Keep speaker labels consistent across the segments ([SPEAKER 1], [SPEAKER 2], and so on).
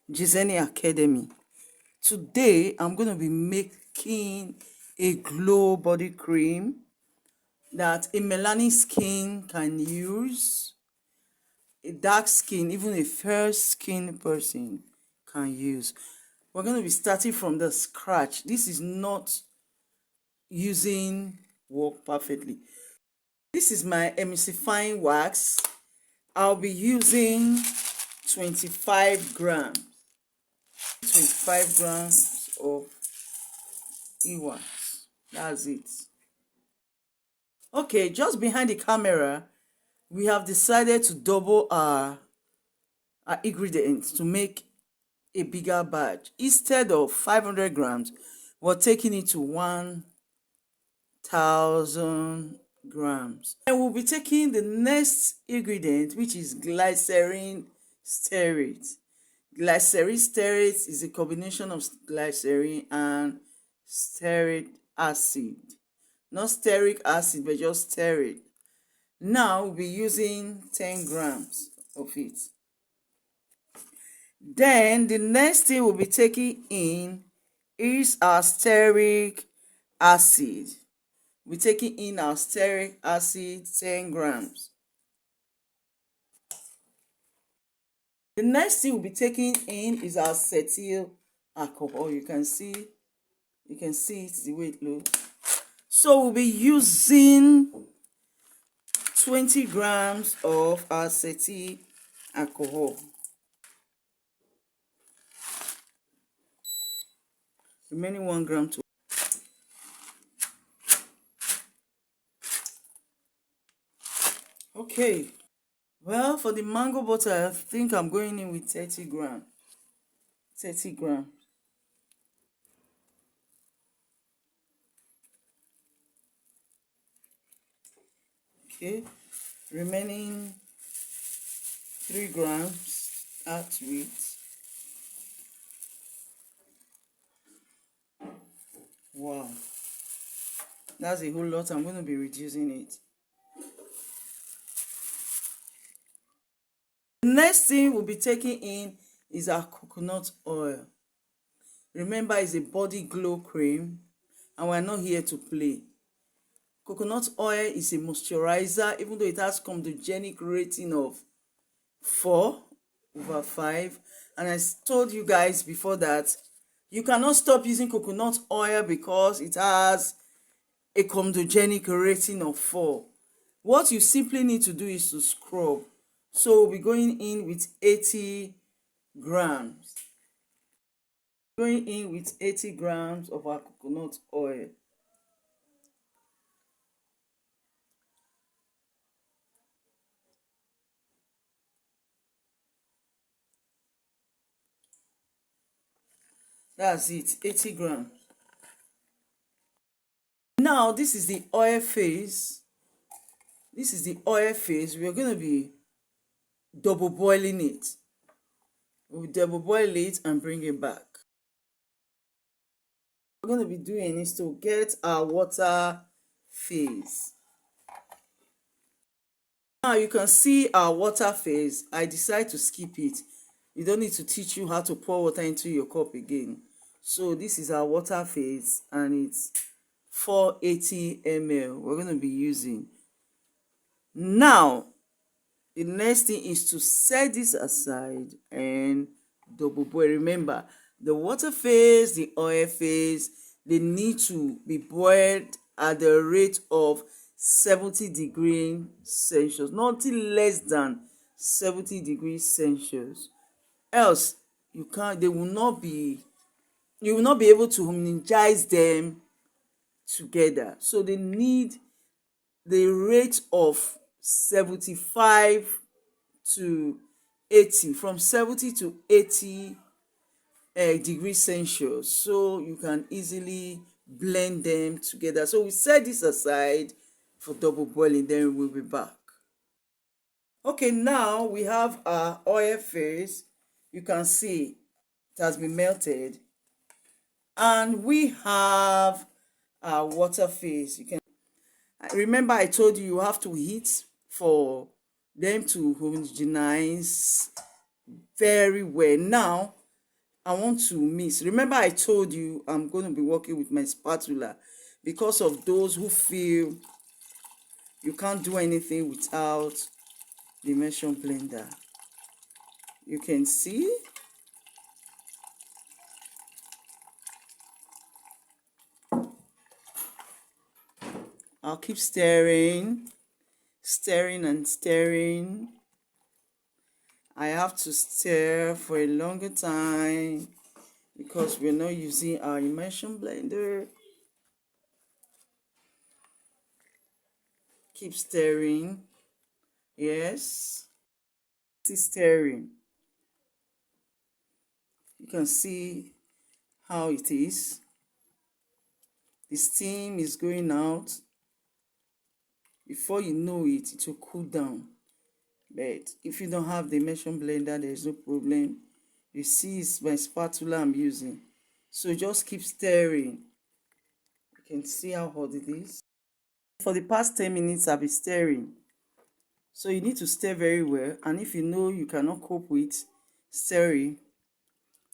[SPEAKER 1] Giseni Academy. Today I'm going to be making a glow body cream that a melanin skin can use, a dark skin, even a fair skin person can use. We're going to be starting from the scratch. This is not using work perfectly. This is my emulsifying wax. I'll be using 25 grams. 25 grams of e-wax. That's it. Okay, just behind the camera, we have decided to double our ingredients to make a bigger batch. Instead of 500 grams, we're taking it to 1000 grams. And we'll be taking the next ingredient, which is glycerin stearate. Glycerin stearate is a combination of glycerin and stearic acid. Not stearic acid, but just stearate. Now we'll be using 10 grams of it. Then the next thing we'll be taking in is our stearic acid. We're taking in our stearic acid, 10 grams. The next thing we'll be taking in is our acetyl alcohol. You can see it the way it looks. So we'll be using 20 grams of acetyl alcohol. Remaining 1 gram to. Okay. Well, for the mango butter, I think I'm going in with 30 grams. 30 grams. Okay. Remaining 3 grams add to it. Wow. That's a whole lot. I'm going to be reducing it. The next thing we'll be taking in is our coconut oil. Remember, it's a body glow cream and we're not here to play. Coconut oil is a moisturizer, even though it has comedogenic rating of 4/5. And I told you guys before that you cannot stop using coconut oil because it has a comedogenic rating of 4. What you simply need to do is to scrub. So we'll be going in with 80 grams. Going in with 80 grams of our coconut oil. That's it, 80 grams. Now this is the oil phase. This is the oil phase. We're going to be double boiling it. We'll double boil it and bring it back. What we're going to be doing is to get our water phase. Now you can see our water phase. I decide to skip it. You don't need to teach you how to pour water into your cup again. So this is our water phase and it's 480 ml we're going to be using. Now the next thing is to set this aside and double boil. Remember, the water phase, the oil phase, they need to be boiled at the rate of 70 degrees Celsius, nothing less than 70 degrees Celsius. Else you will not be able to homogenize them together. So they need the rate of 75 to 80, from 70 to 80 degrees Celsius, so you can easily blend them together. So we set this aside for double boiling, then we'll be back. Okay, now we have our oil phase. You can see it has been melted, and we have our water phase. You can remember I told you have to heat for them to homogenize very well. Now I want to mix. Remember I told you I'm going to be working with my spatula because of those who feel you can't do anything without the immersion blender. You can see. I'll keep stirring, stirring and stirring. I have to stir for a longer time because we're not using our immersion blender. Keep stirring. Yes. Keep stirring. You can see how it is. The steam is going out. Before you know it, it will cool down. But if you don't have the immersion blender, there's no problem. You see it's my spatula I'm using. So just keep stirring. You can see how hot it is. For the past 10 minutes, I've been stirring. So you need to stir very well. And if you know you cannot cope with stirring,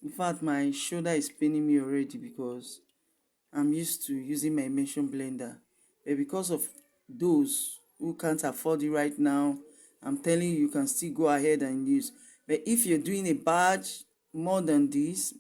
[SPEAKER 1] in fact, my shoulder is paining me already because I'm used to using my immersion blender. But because of those who can't afford it right now, I'm telling you, you can still go ahead and use. But if you're doing a batch more than this,